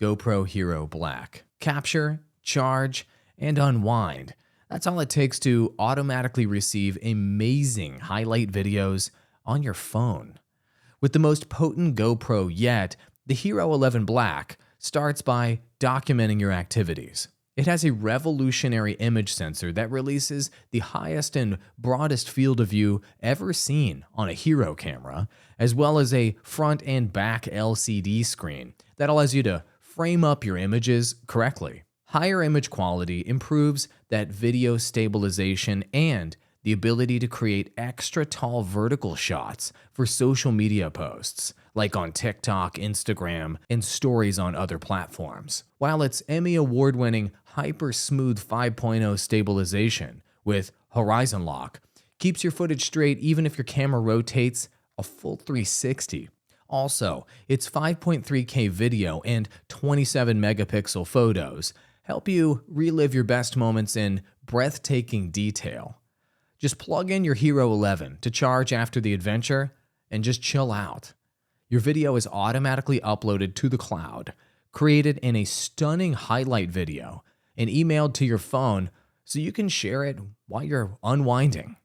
GoPro Hero Black. Capture, charge, and unwind. That's all it takes to automatically receive amazing highlight videos on your phone. With the most potent GoPro yet, the HERO11 Black starts by documenting your activities. It has a revolutionary image sensor that releases the highest and broadest field of view ever seen on a Hero camera, as well as a front and back LCD screen that allows you to frame up your images correctly. Higher image quality improves that video stabilization and the ability to create extra tall vertical shots for social media posts, like on TikTok, Instagram, and stories on other platforms. While its Emmy award-winning Hyper Smooth 5.0 stabilization with Horizon Lock keeps your footage straight even if your camera rotates a full 360. Also, its 5.3K video and 27 megapixel photos help you relive your best moments in breathtaking detail. Just plug in your HERO11 to charge after the adventure and just chill out. Your video is automatically uploaded to the cloud, created in a stunning highlight video, and emailed to your phone so you can share it while you're unwinding.